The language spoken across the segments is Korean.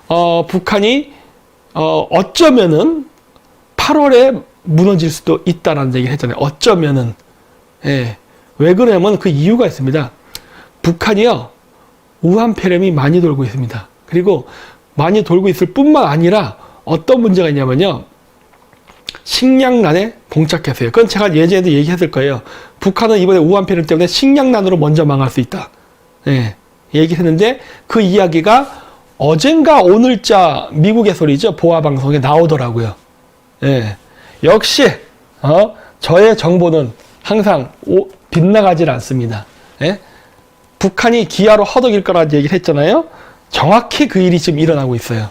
북한이 어쩌면은 8월에 무너질 수도 있다라는 얘기를 했잖아요. 어쩌면은. 예. 왜 그러냐면 그 이유가 있습니다. 북한이요, 우한폐렴이 많이 돌고 있습니다. 그리고 많이 돌고 있을 뿐만 아니라 어떤 문제가 있냐면요, 식량난에 봉착했어요. 그건 제가 예전에도 얘기했을 거예요. 북한은 이번에 우한폐렴 때문에 식량난으로 먼저 망할 수 있다. 예. 얘기했는데 그 이야기가 어젠가 오늘자 미국의 소리죠. 보아방송에 나오더라고요. 예. 역시 저의 정보는 항상 빗나가질 않습니다. 예? 북한이 기아로 허덕일 거라는 얘기를 했잖아요. 정확히 그 일이 지금 일어나고 있어요.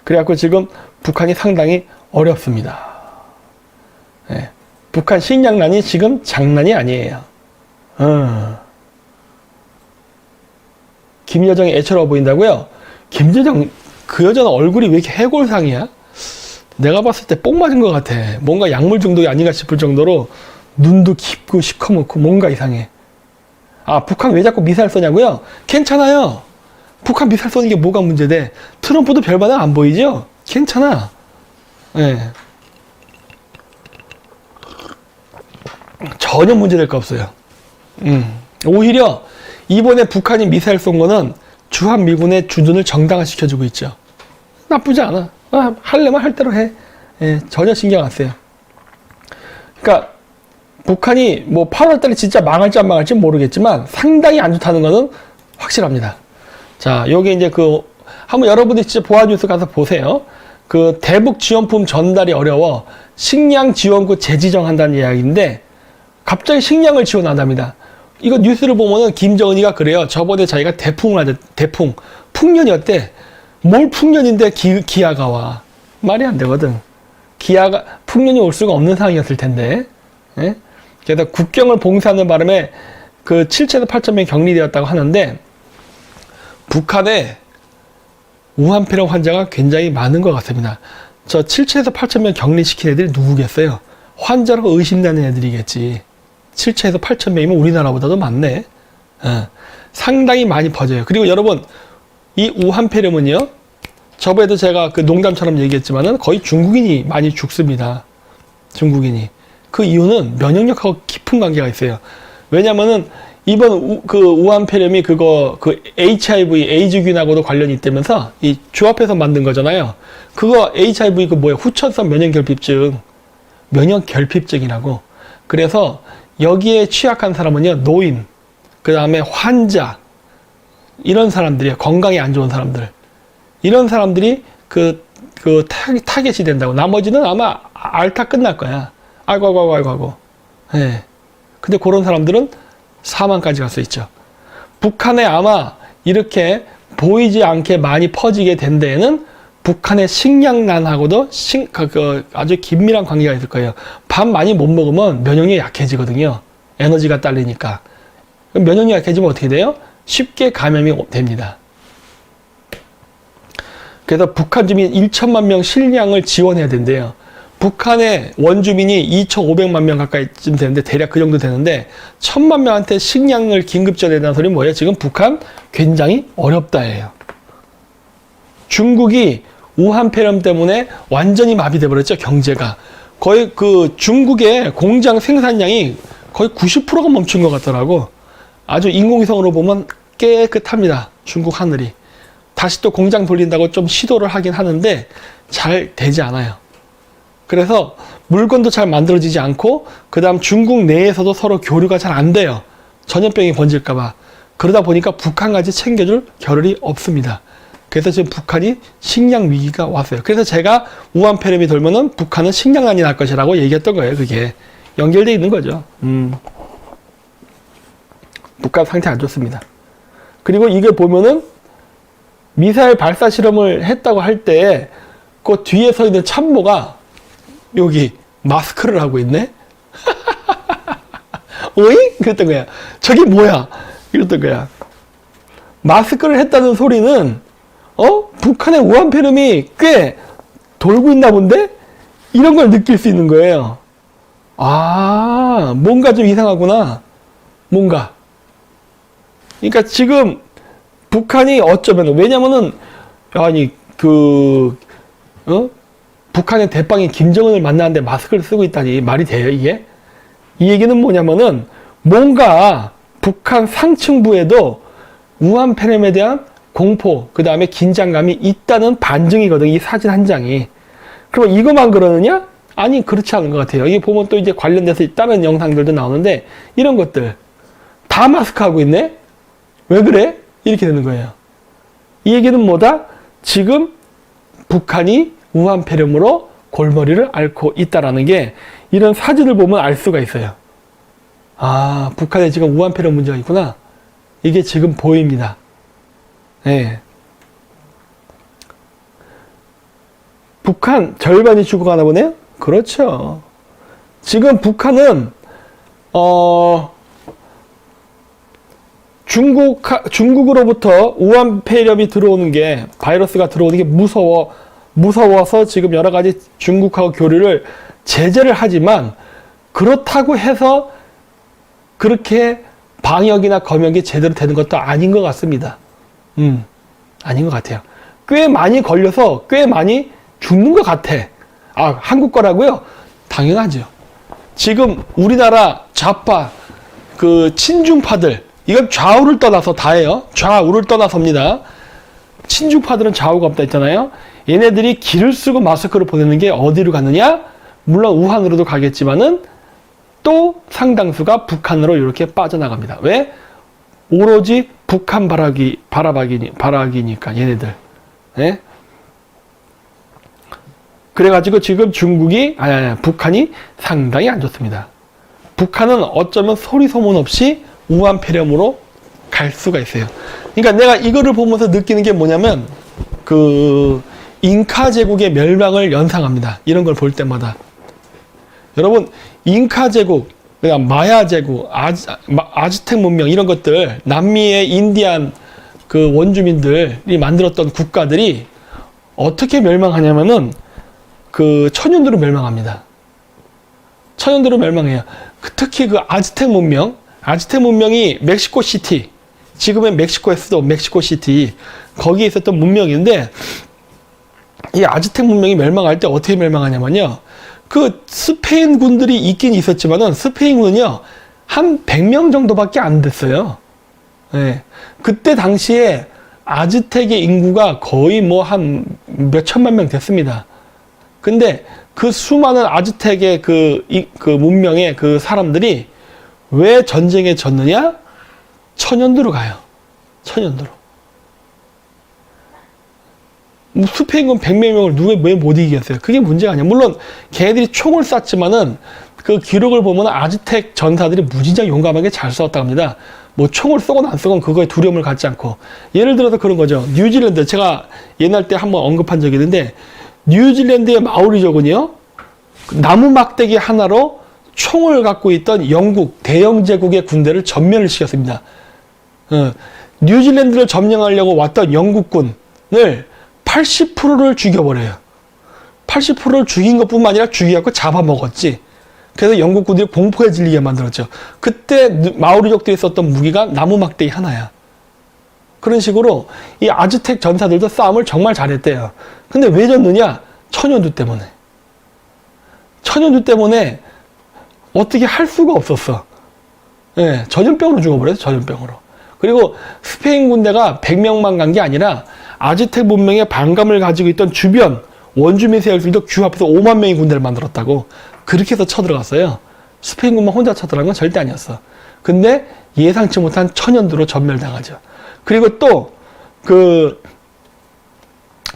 그래갖고 지금 북한이 상당히 어렵습니다. 예. 북한 식량난이 지금 장난이 아니에요. 김여정이 애처로워 보인다고요? 김여정, 그 여자는 얼굴이 왜 이렇게 해골상이야? 내가 봤을 때 뽕 맞은 것 같아. 뭔가 약물 중독이 아닌가 싶을 정도로 눈도 깊고 시커멓고 뭔가 이상해. 아, 북한 왜 자꾸 미사일 쏘냐고요? 괜찮아요. 북한 미사일 쏘는 게 뭐가 문제돼? 트럼프도 별 반응 안 보이죠? 괜찮아. 예. 전혀 문제될 거 없어요. 오히려 이번에 북한이 미사일 쏜 거는 주한미군의 주둔을 정당화시켜주고 있죠. 나쁘지 않아. 하려면 할 대로 해. 예, 전혀 신경 안 써요. 그러니까 북한이 뭐 8월달에 진짜 망할지 안 망할지 모르겠지만 상당히 안 좋다는 거는 확실합니다. 자, 요게 이제 한번 여러분들이 진짜 보아뉴스 가서 보세요. 그 대북 지원품 전달이 어려워 식량 지원구 재지정한다는 이야기인데 갑자기 식량을 지원한답니다. 이거 뉴스를 보면은 김정은이가 그래요. 저번에 자기가 대풍, 풍년이었대. 뭘 풍년인데 기아가 와. 말이 안 되거든. 풍년이 올 수가 없는 상황이었을 텐데. 예? 그래서 국경을 봉쇄하는 바람에 그 7천에서 8천 명이 격리되었다고 하는데 북한에 우한폐렴 환자가 굉장히 많은 것 같습니다. 저 7천에서 8천 명 격리시킨 애들이 누구겠어요? 환자로 의심되는 애들이겠지. 7천에서 8천 명이면 우리나라보다도 많네. 상당히 많이 퍼져요. 그리고 여러분, 이 우한폐렴은요, 저번에도 제가 그 농담처럼 얘기했지만은 거의 중국인이 많이 죽습니다. 중국인이. 그 이유는 면역력하고 깊은 관계가 있어요. 왜냐면은 이번 그 우한폐렴이 그 HIV, 에이즈균하고도 관련이 있다면서 이 조합해서 만든 거잖아요. 그거 HIV 후천성 면역결핍증이라고. 그래서 여기에 취약한 사람은요, 노인, 그 다음에 환자, 이런 사람들이요, 건강이 안 좋은 사람들. 이런 사람들이 타겟이 된다고. 나머지는 아마 앓다 끝날 거야. 아이고. 예. 근데 그런 사람들은 사망까지 갈 수 있죠. 북한에 아마 이렇게 보이지 않게 많이 퍼지게 된 데에는 북한의 식량난하고도 아주 긴밀한 관계가 있을 거예요. 밥 많이 못 먹으면 면역력이 약해지거든요. 에너지가 딸리니까. 면역력이 약해지면 어떻게 돼요? 쉽게 감염이 됩니다. 그래서 북한 주민 1천만 명 식량을 지원해야 된대요. 북한의 원주민이 2,500만 명 가까이쯤 되는데 대략 그 정도 되는데 1,000만 명한테 식량을 긴급 지원해야 소리는 뭐예요? 지금 북한 굉장히 어렵다예요. 중국이 우한폐렴 때문에 완전히 마비돼 버렸죠. 경제가. 거의 중국의 공장 생산량이 거의 90%가 멈춘 것 같더라고. 아주 인공위성으로 보면 깨끗합니다. 중국 하늘이. 다시 또 공장 돌린다고 좀 시도를 하긴 하는데 잘 되지 않아요. 그래서 물건도 잘 만들어지지 않고 그 다음 중국 내에서도 서로 교류가 잘 안 돼요. 전염병이 번질까 봐. 그러다 보니까 북한까지 챙겨줄 겨를이 없습니다. 그래서 지금 북한이 식량 위기가 왔어요. 그래서 제가 우한폐렴이 돌면은 북한은 식량난이 날 것이라고 얘기했던 거예요. 그게 연결되어 있는 거죠. 북한 상태 안 좋습니다. 그리고 이게 보면은 미사일 발사 실험을 했다고 할 때 그 뒤에 서 있는 참모가 여기 마스크를 하고 있네? 오잉? 그랬던 거야. 저게 뭐야? 이랬던 거야. 마스크를 했다는 소리는 북한의 우한폐렴이 꽤 돌고 있나 본데? 이런 걸 느낄 수 있는 거예요. 아, 뭔가 좀 이상하구나. 뭔가. 그러니까 지금 북한이 어쩌면, 왜냐면은, 아니, 북한의 대빵이 김정은을 만나는데 마스크를 쓰고 있다니 말이 돼요, 이게? 이 얘기는 뭐냐면은, 뭔가 북한 상층부에도 우한 폐렴에 대한 공포, 그 다음에 긴장감이 있다는 반증이거든, 이 사진 한 장이. 그럼 이것만 그러느냐? 아니, 그렇지 않은 것 같아요. 이게 보면 또 이제 관련돼서 다른 영상들도 나오는데, 이런 것들. 다 마스크 하고 있네? 왜 그래? 이렇게 되는 거예요. 이 얘기는 뭐다? 지금 북한이 우한 폐렴으로 골머리를 앓고 있다라는 게 이런 사진을 보면 알 수가 있어요. 아, 북한에 지금 우한 폐렴 문제가 있구나. 이게 지금 보입니다. 네. 북한 절반이 죽어가나 보네요? 그렇죠. 지금 북한은 중국으로부터 우한 폐렴이 들어오는 게, 바이러스가 들어오는 게 무서워서 지금 여러 가지 중국하고 교류를 제재를 하지만, 그렇다고 해서 그렇게 방역이나 검역이 제대로 되는 것도 아닌 것 같습니다. 아닌 것 같아요. 꽤 많이 걸려서 꽤 많이 죽는 것 같아. 아, 한국 거라고요? 당연하죠. 지금 우리나라 좌파, 친중파들, 이건 좌우를 떠나서 다예요. 좌우를 떠나서입니다. 친중파들은 좌우가 없다 했잖아요. 얘네들이 기를 쓰고 마스크를 보내는 게 어디로 가느냐? 물론 우한으로도 가겠지만은 또 상당수가 북한으로 이렇게 빠져나갑니다. 왜? 오로지 북한 바라기니까 얘네들. 네? 그래가지고 지금 북한이 상당히 안 좋습니다. 북한은 어쩌면 소리 소문 없이 우한 폐렴으로 갈 수가 있어요. 그러니까 내가 이거를 보면서 느끼는 게 뭐냐면, 잉카 제국의 멸망을 연상합니다. 이런 걸 볼 때마다. 여러분, 잉카 제국, 그러니까 마야 제국, 아즈텍 문명, 이런 것들, 남미의 인디안 원주민들이 만들었던 국가들이 어떻게 멸망하냐면은, 천연두로 멸망합니다. 천연두로 멸망해요. 특히 아즈텍 문명이 멕시코 시티, 지금의 멕시코의 수도 멕시코 시티, 거기에 있었던 문명인데, 이 아즈텍 문명이 멸망할 때 어떻게 멸망하냐면요, 스페인 군들이 있긴 있었지만은, 스페인군은요, 한 100명 정도밖에 안 됐어요. 네. 그때 당시에 아즈텍의 인구가 거의 한 몇천만 명 됐습니다. 근데 그 수많은 아즈텍의 문명의 사람들이 왜 전쟁에 졌느냐? 천연두로 가요. 천연두로. 스페인군 100몇 명을 누가 왜 못 이기겠어요? 그게 문제가 아니야. 물론 걔네들이 총을 쐈지만은 그 기록을 보면 아즈텍 전사들이 무진장 용감하게 잘 싸웠다고 합니다. 총을 쏘건 안 쏘건 그거에 두려움을 갖지 않고. 예를 들어서 그런 거죠. 뉴질랜드, 제가 옛날 때 한번 언급한 적이 있는데, 뉴질랜드의 마오리족은요, 나무 막대기 하나로 총을 갖고 있던 대영 제국의 군대를 전면을 시켰습니다. 뉴질랜드를 점령하려고 왔던 영국군을 80%를 죽여버려요. 80%를 죽인 것뿐만 아니라 죽여갖고 잡아먹었지. 그래서 영국군들이 공포에 질리게 만들었죠. 그때 마오리족들이 썼던 무기가 나무 막대기 하나야. 그런 식으로 이 아즈텍 전사들도 싸움을 정말 잘했대요. 근데 왜 졌느냐? 천연두 때문에. 천연두 때문에 어떻게 할 수가 없었어. 예, 전염병으로 죽어버렸어, 전염병으로. 그리고 스페인 군대가 100명만 간 게 아니라 아즈텍 문명의 반감을 가지고 있던 주변 원주민 세력들도 규합해서 5만 명의 군대를 만들었다고. 그렇게 해서 쳐들어갔어요. 스페인군만 혼자 쳐들어간 건 절대 아니었어. 근데 예상치 못한 천연두로 전멸당하죠. 그리고 또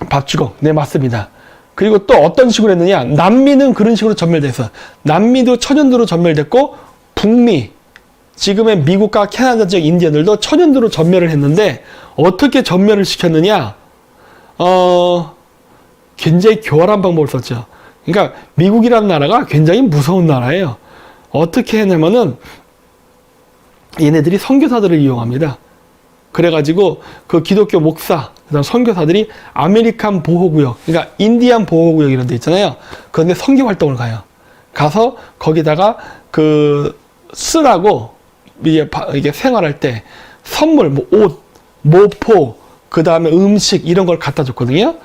밥주걱, 네, 맞습니다. 그리고 또 어떤 식으로 했느냐? 남미는 그런 식으로 전멸됐어. 남미도 천연두로 전멸됐고, 북미, 지금의 미국과 캐나다 지역 인디언들도 천연두로 전멸을 했는데, 어떻게 전멸을 시켰느냐? 굉장히 교활한 방법을 썼죠. 그러니까 미국이라는 나라가 굉장히 무서운 나라예요. 어떻게 했냐면은 얘네들이 선교사들을 이용합니다. 그래가지고 기독교 목사, 그다음 선교사들이 아메리칸 보호구역, 그러니까 인디안 보호구역 이런 데 있잖아요. 그런데 선교 활동을 가요. 가서 거기다가 쓰라고 이게 생활할 때 선물, 옷, 모포, 그 다음에 음식 이런 걸 갖다 줬거든요.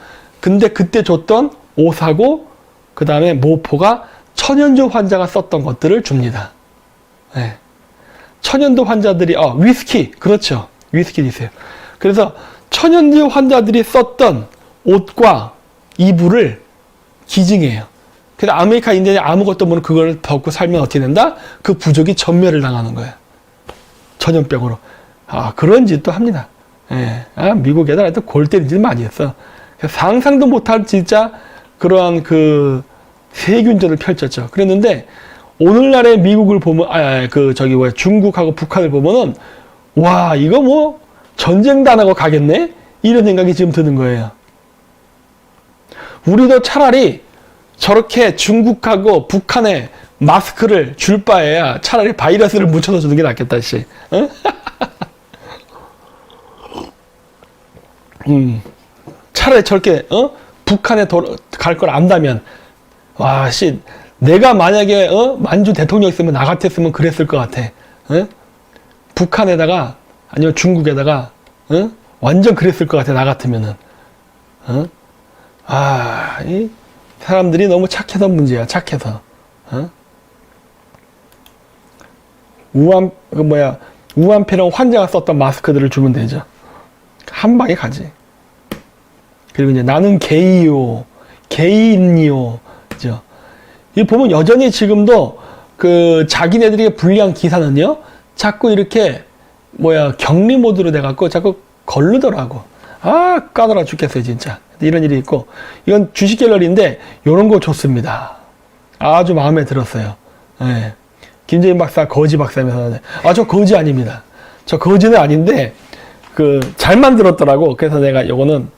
근데 그때 줬던 옷하고 그 다음에 모포가 천연두 환자가 썼던 것들을 줍니다. 네. 천연두 환자들이 위스키, 그렇죠. 위스키 드세요. 그래서 천연두 환자들이 썼던 옷과 이불을 기증해요. 그래서 아메리카 인디언이 아무것도 모르는 그걸 덮고 살면 어떻게 된다? 그 부족이 전멸을 당하는 거예요. 전염병으로. 그런 짓도 합니다. 예. 미국 애들 하여튼 골 때리는 짓 많이 했어. 상상도 못할 진짜 그러한 그 세균전을 펼쳤죠. 그랬는데 오늘날의 미국을 보면 중국하고 북한을 보면은 와, 이거 뭐 전쟁도 안 하고 가겠네? 이런 생각이 지금 드는 거예요. 우리도 차라리 저렇게 중국하고 북한에 마스크를 줄 바에야 차라리 바이러스를 묻혀서 주는 게 낫겠다, 씨. 응? 차라리 저렇게, 북한에 갈 걸 안다면, 와, 씨, 내가 만약에, 만주 대통령 있으면 나 같았으면 그랬을 것 같아. 북한에다가, 아니면 중국에다가, 완전 그랬을 것 같아, 나 같으면은. 이 사람들이 너무 착해서 문제야, 착해서. 우한폐렴 환자가 썼던 마스크들을 주면 되죠. 한 방에 가지. 그리고 이제 나는 게이요, 게이인요, 그죠? 이 보면 여전히 지금도 그 자기네들이 불리한 기사는요, 자꾸 이렇게 격리 모드로 돼갖고 자꾸 걸르더라고. 까다로워 죽겠어요, 진짜. 이런 일이 있고, 이건 주식 갤러리인데, 요런 거 좋습니다. 아주 마음에 들었어요. 예. 김재인 박사, 거지 박사면서, 저 거지 아닙니다. 저 거지는 아닌데, 잘 만들었더라고. 그래서 내가 요거는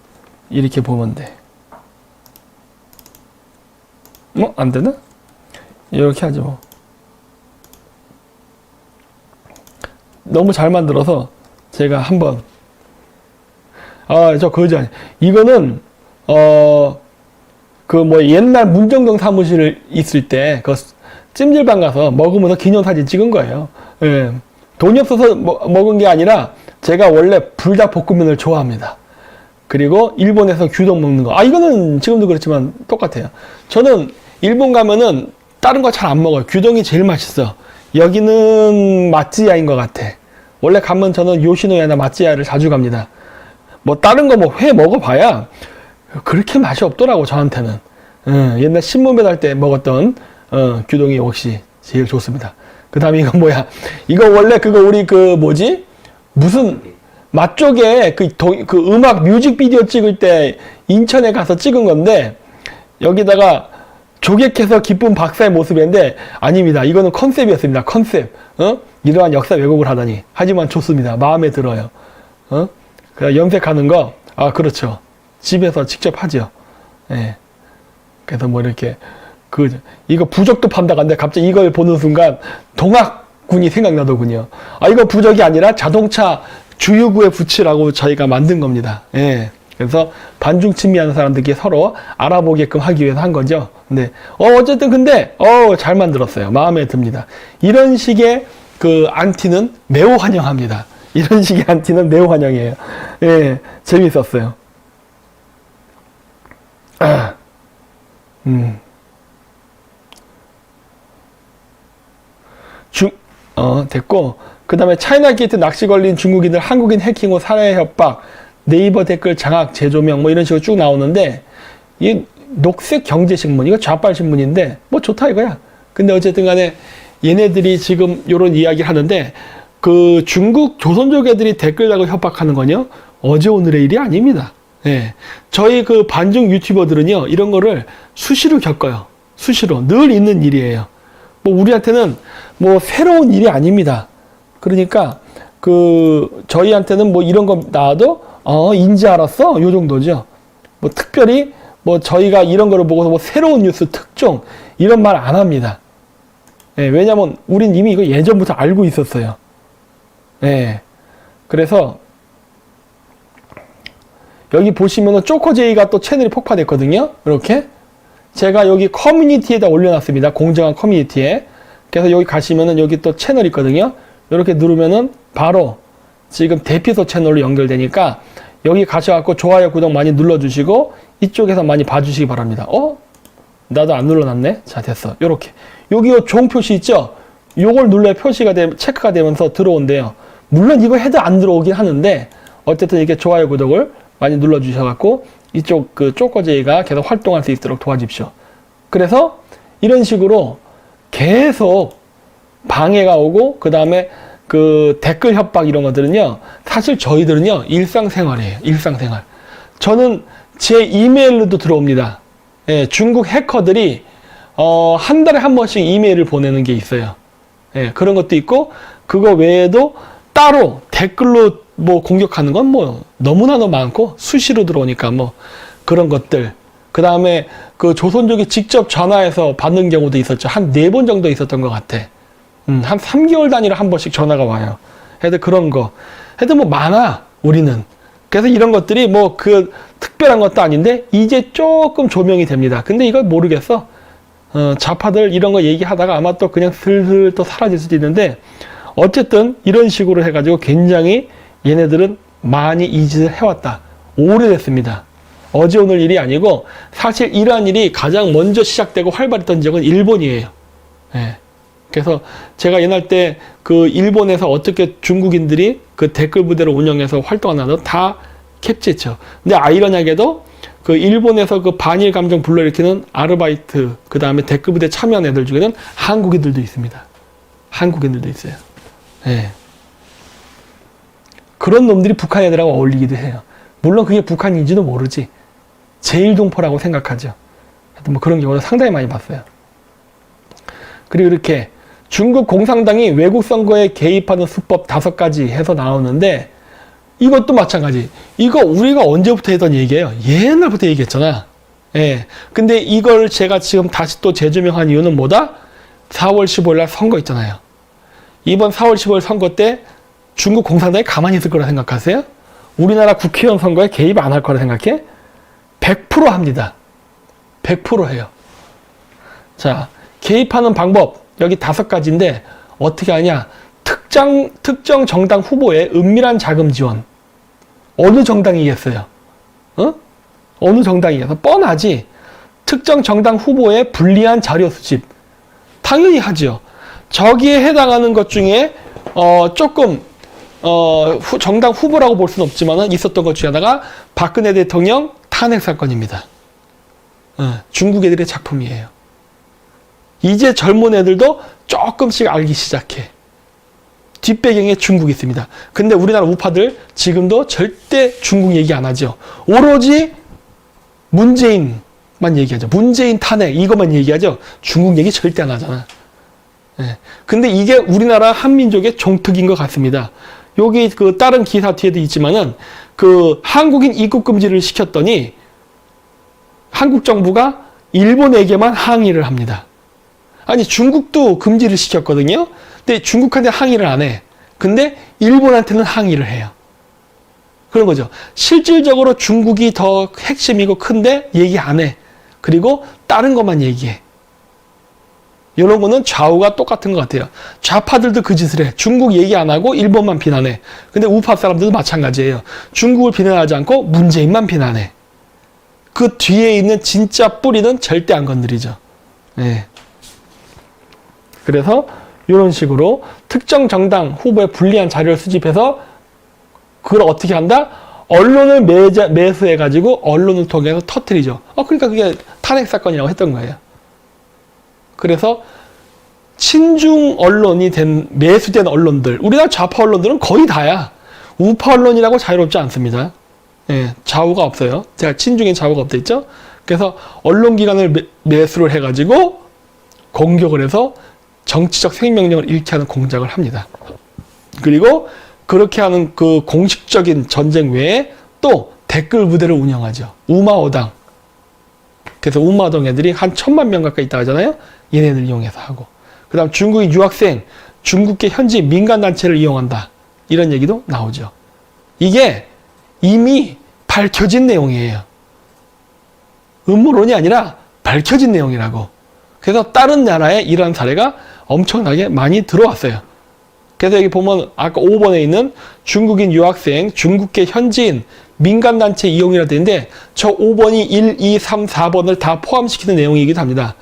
이렇게 보면 돼. 안 되나? 이렇게 하죠, 뭐. 너무 잘 만들어서, 제가 한번, 저 거지 아니. 이거는, 옛날 문정동 사무실 있을 때, 찜질방 가서 먹으면서 기념사진 찍은 거예요. 예. 돈이 없어서 먹은 게 아니라, 제가 원래 불닭볶음면을 좋아합니다. 그리고 일본에서 규동 먹는 거. 이거는 지금도 그렇지만 똑같아요. 저는 일본 가면은 다른 거 잘 안 먹어요. 규동이 제일 맛있어. 여기는 마찌야인 것 같아. 원래 가면 저는 요시노야나 마찌야를 자주 갑니다. 다른 거 회 먹어봐야 그렇게 맛이 없더라고, 저한테는. 옛날 신문 배달 때 먹었던, 규동이 역시 제일 좋습니다. 그 다음에 이거 뭐야. 이거 원래 우리 무슨, 맛 쪽에 음악 뮤직비디오 찍을 때 인천에 가서 찍은 건데, 여기다가 조객해서 기쁜 박사의 모습인데, 아닙니다. 이거는 컨셉이었습니다. 컨셉. 이러한 역사 왜곡을 하다니. 하지만 좋습니다. 마음에 들어요. 염색하는 거, 그렇죠. 집에서 직접 하죠. 예. 그래서 이렇게, 이거 부적도 판다간데 갑자기 이걸 보는 순간 동학군이 생각나더군요. 이거 부적이 아니라 자동차 주유구에 붙이라고 저희가 만든 겁니다. 예. 그래서 반중친미하는 사람들끼리 서로 알아보게끔 하기 위해서 한 거죠. 근데, 어쨌든 잘 만들었어요. 마음에 듭니다. 이런 식의 안티는 매우 환영합니다. 이런 식의 안티는 매우 환영해요. 예, 재밌었어요. 됐고, 그 다음에 차이나 게이트 낚시 걸린 중국인들 한국인 해킹 후 살해 협박, 네이버 댓글 장악 재조명 이런 식으로 쭉 나오는데, 이 녹색 경제신문, 이거 좌빨 신문인데 좋다 이거야. 근데 어쨌든 간에 얘네들이 지금 요런 이야기를 하는데, 중국 조선족 애들이 댓글 달고 협박하는 건요, 어제 오늘의 일이 아닙니다. 예. 저희 반중 유튜버들은요, 이런 거를 수시로 겪어요. 수시로. 늘 있는 일이에요. 우리한테는 새로운 일이 아닙니다. 그러니까, 저희한테는 이런 거 나와도, 인지 알았어? 요 정도죠. 특별히, 저희가 이런 거를 보고서 새로운 뉴스 특종, 이런 말 안 합니다. 예, 왜냐면, 우린 이미 이거 예전부터 알고 있었어요. 예. 그래서, 여기 보시면은 쪼코제이가 또 채널이 폭파됐거든요. 이렇게. 제가 여기 커뮤니티에다 올려놨습니다. 공정한 커뮤니티에. 그래서 여기 가시면은 여기 또 채널 있거든요. 이렇게 누르면은 바로 지금 대피소 채널로 연결되니까 여기 가셔갖고 좋아요, 구독 많이 눌러주시고 이쪽에서 많이 봐주시기 바랍니다. 나도 안 눌러놨네. 자, 됐어. 요렇게 여기 종 표시 있죠? 요걸 눌러야 표시가 체크가 되면서 들어온대요. 물론 이거 해도 안 들어오긴 하는데 어쨌든 이렇게 좋아요, 구독을 많이 눌러주셔갖고 이쪽 그 쪼꼬제이가 계속 활동할 수 있도록 도와주십시오. 그래서 이런 식으로 계속 방해가 오고 그 다음에 그 댓글 협박 이런 것들은요, 사실 저희들은요 일상생활이에요. 일상생활. 저는 제 이메일로도 들어옵니다. 예, 중국 해커들이 한 달에 한 번씩 이메일을 보내는 게 있어요. 예, 그런 것도 있고 그거 외에도 따로 댓글로 뭐 공격하는 건 뭐 너무나도 많고 수시로 들어오니까 뭐 그런 것들. 그 다음에 그 조선족이 직접 전화해서 받는 경우도 있었죠. 한 4번 정도 있었던 것 같아. 한 3개월 단위로 한 번씩 전화가 와요. 하여튼 그런 거. 하여튼 뭐 많아, 우리는. 그래서 이런 것들이 뭐 그 특별한 것도 아닌데 이제 조금 조명이 됩니다. 근데 이걸 모르겠어. 좌파들 이런 거 얘기하다가 아마 또 그냥 슬슬 또 사라질 수도 있는데 어쨌든 이런 식으로 해가지고 굉장히 얘네들은 많이 이 짓을 해왔다. 오래됐습니다. 어제 오늘 일이 아니고 사실 이러한 일이 가장 먼저 시작되고 활발했던 지역은 일본이에요. 예. 그래서 제가 옛날 때 그 일본에서 어떻게 중국인들이 그 댓글 부대를 운영해서 활동하나 다 캡처했죠. 근데 아이러니하게도 그 일본에서 그 반일 감정 불러일으키는 아르바이트, 그 다음에 댓글 부대 참여한 애들 중에는 한국인들도 있습니다. 한국인들도 있어요. 예. 그런 놈들이 북한 애들하고 어울리기도 해요. 물론 그게 북한인지도 모르지. 제일동포라고 생각하죠. 하여튼 뭐 그런 경우는 상당히 많이 봤어요. 그리고 이렇게 중국 공산당이 외국 선거에 개입하는 수법 5가지 해서 나오는데 이것도 마찬가지. 이거 우리가 언제부터 했던 얘기예요. 옛날부터 얘기했잖아. 예. 근데 이걸 제가 지금 다시 또 재조명한 이유는 뭐다? 4월 15일 날 선거 있잖아요. 이번 4월 15일 선거 때 중국 공산당이 가만히 있을 거라 생각하세요? 우리나라 국회의원 선거에 개입 안 할 거라 생각해? 100% 합니다. 100% 해요. 자, 개입하는 방법 여기 5가지인데 어떻게 하냐? 특정 정당 후보의 은밀한 자금 지원. 어느 정당이겠어요? 어느 정당이겠어? 뻔하지. 특정 정당 후보의 불리한 자료 수집. 당연히 하죠. 저기에 해당하는 것 중에 조금 정당 후보라고 볼 수는 없지만 있었던 것 중에 하나가 박근혜 대통령 탄핵 사건입니다. 중국 애들의 작품이에요. 이제 젊은 애들도 조금씩 알기 시작해. 뒷배경에 중국이 있습니다. 근데 우리나라 우파들 지금도 절대 중국 얘기 안 하죠. 오로지 문재인만 얘기하죠. 문재인 탄핵 이것만 얘기하죠. 중국 얘기 절대 안 하잖아. 예. 근데 이게 우리나라 한민족의 종특인 것 같습니다. 여기 그 다른 기사 뒤에도 있지만은 그 한국인 입국 금지를 시켰더니 한국 정부가 일본에게만 항의를 합니다. 아니 중국도 금지를 시켰거든요. 근데 중국한테 항의를 안 해. 근데 일본한테는 항의를 해요. 그런 거죠. 실질적으로 중국이 더 핵심이고 큰데 얘기 안 해. 그리고 다른 것만 얘기해. 이런 거는 좌우가 똑같은 것 같아요. 좌파들도 그 짓을 해. 중국 얘기 안 하고 일본만 비난해. 근데 우파 사람들도 마찬가지예요. 중국을 비난하지 않고 문재인만 비난해. 그 뒤에 있는 진짜 뿌리는 절대 안 건드리죠. 네. 그래서 이런 식으로 특정 정당 후보의 불리한 자료를 수집해서 그걸 어떻게 한다? 언론을 매수해가지고 언론을 통해서 터뜨리죠. 그러니까 그게 탄핵 사건이라고 했던 거예요. 그래서 친중 언론이 매수된 언론들, 우리나라 좌파 언론들은 거의 다야. 우파 언론이라고 자유롭지 않습니다. 예, 좌우가 없어요. 제가 친중에 좌우가 없다 했죠. 그래서 언론기관을 매수를 해가지고 공격을 해서 정치적 생명력을 잃게 하는 공작을 합니다. 그리고 그렇게 하는 그 공식적인 전쟁 외에 또 댓글 부대를 운영하죠. 우마오당. 그래서 우마오당 애들이 한 1000만 명 가까이 있다 하잖아요. 얘네들 이용해서 하고. 그 다음 중국인 유학생, 중국계 현지 민간단체를 이용한다. 이런 얘기도 나오죠. 이게 이미 밝혀진 내용이에요. 음모론이 아니라 밝혀진 내용이라고. 그래서 다른 나라에 이러한 사례가 엄청나게 많이 들어왔어요. 그래서 여기 보면 아까 5번에 있는 중국인 유학생, 중국계 현지인, 민간단체 이용이라 되는데 저 5번이 1, 2, 3, 4번을 다 포함시키는 내용이기도 합니다.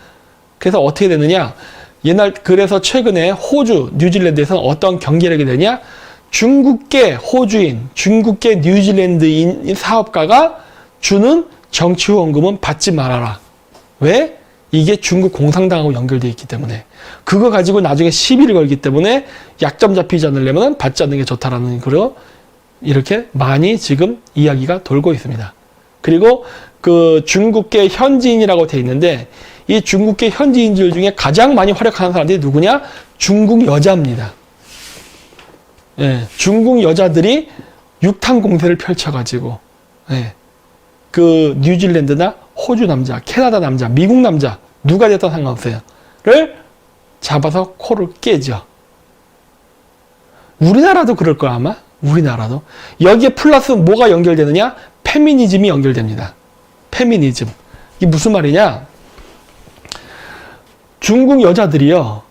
그래서 어떻게 되느냐? 그래서 최근에 호주, 뉴질랜드에서는 어떤 경계력이 되냐? 중국계 호주인, 중국계 뉴질랜드인 사업가가 주는 정치 후원금은 받지 말아라. 왜? 이게 중국 공산당하고 연결되어 있기 때문에. 그거 가지고 나중에 시비를 걸기 때문에 약점 잡히지 않으려면 받지 않는 게 좋다라는 거로 이렇게 많이 지금 이야기가 돌고 있습니다. 그리고 그 중국계 현지인이라고 되어 있는데 이 중국계 현지인들 중에 가장 많이 활약하는 사람들이 누구냐? 중국 여자입니다. 예, 중국 여자들이 육탄 공세를 펼쳐가지고, 예, 그 뉴질랜드나 호주 남자, 캐나다 남자, 미국 남자, 누가 됐든 상관없어요. 를 잡아서 코를 깨죠. 우리나라도 그럴 거야, 아마. 우리나라도. 여기에 플러스 뭐가 연결되느냐? 페미니즘이 연결됩니다. 페미니즘. 이게 무슨 말이냐? 중국 여자들이요,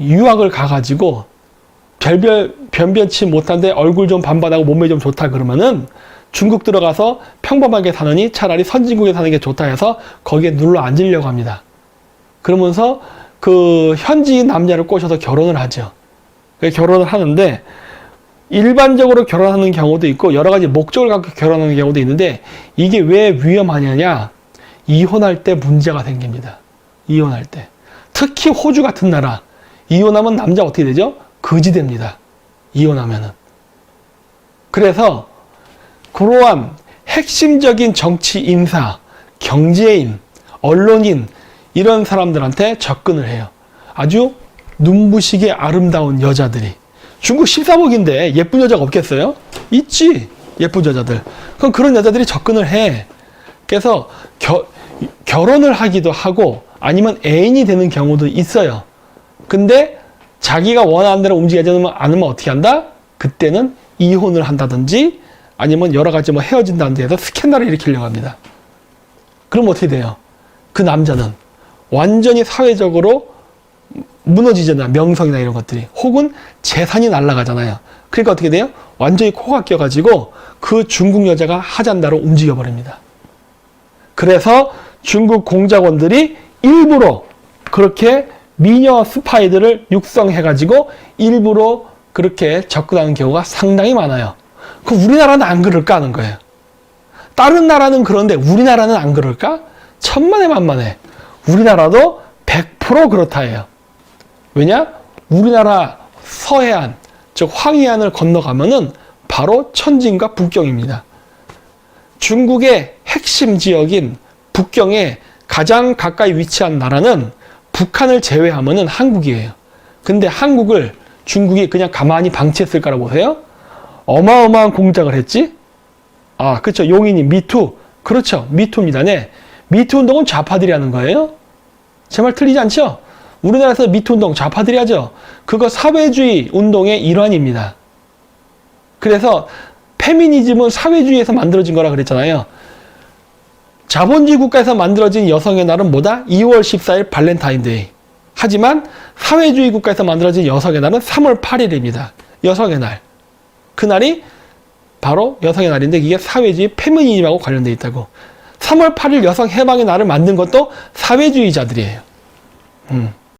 유학을 가가지고 변변치 못한데 얼굴 좀 반반하고 몸매 좀 좋다 그러면은 중국 들어가서 평범하게 사느니 차라리 선진국에 사는 게 좋다 해서 거기에 눌러 앉으려고 합니다. 그러면서 그 현지인 남자를 꼬셔서 결혼을 하죠. 결혼을 하는데 일반적으로 결혼하는 경우도 있고 여러 가지 목적을 갖고 결혼하는 경우도 있는데 이게 왜 위험하냐냐? 이혼할 때 문제가 생깁니다. 이혼할 때. 특히 호주 같은 나라. 이혼하면 남자 어떻게 되죠? 거지 됩니다. 이혼하면은. 그래서 그러한 핵심적인 정치 인사, 경제인, 언론인 이런 사람들한테 접근을 해요. 아주 눈부시게 아름다운 여자들이. 중국 14억인데 예쁜 여자가 없겠어요? 있지. 예쁜 여자들. 그럼 그런 여자들이 접근을 해. 그래서 결혼을 하기도 하고 아니면 애인이 되는 경우도 있어요. 근데 자기가 원하는 대로 움직이지 않으면 어떻게 한다? 그때는 이혼을 한다든지 아니면 여러 가지 뭐 헤어진다는 데에서 스캔들을 일으키려고 합니다. 그럼 어떻게 돼요? 그 남자는 완전히 사회적으로 무너지잖아. 명성이나 이런 것들이. 혹은 재산이 날아가잖아요. 그러니까 어떻게 돼요? 완전히 코가 껴가지고 그 중국 여자가 하잔다로 움직여버립니다. 그래서 중국 공작원들이 일부러 그렇게 미녀 스파이들을 육성해가지고 일부러 그렇게 접근하는 경우가 상당히 많아요. 그 우리나라는 안 그럴까 하는 거예요. 다른 나라는 그런데 우리나라는 안 그럴까? 천만에 만만해. 우리나라도 100% 그렇다 해요. 왜냐? 우리나라 서해안, 즉 황해안을 건너가면은 바로 천진과 북경입니다. 중국의 핵심 지역인 북경에 가장 가까이 위치한 나라는 북한을 제외하면은 한국이에요. 근데 한국을 중국이 그냥 가만히 방치했을까라고 보세요? 어마어마한 공작을 했지? 아, 그렇죠. 용인이 미투. 그렇죠. 미투입니다. 네. 미투 운동은 좌파들이 하는 거예요. 제 말 틀리지 않죠? 우리나라에서 미투 운동 좌파들이 하죠. 그거 사회주의 운동의 일환입니다. 그래서 페미니즘은 사회주의에서 만들어진 거라 그랬잖아요. 자본주의 국가에서 만들어진 여성의 날은 뭐다? 2월 14일 발렌타인데이. 하지만 사회주의 국가에서 만들어진 여성의 날은 3월 8일입니다. 여성의 날. 그날이 바로 여성의 날인데 이게 사회주의 페미니즘하고 관련되어 있다고. 3월 8일 여성 해방의 날을 만든 것도 사회주의자들이에요.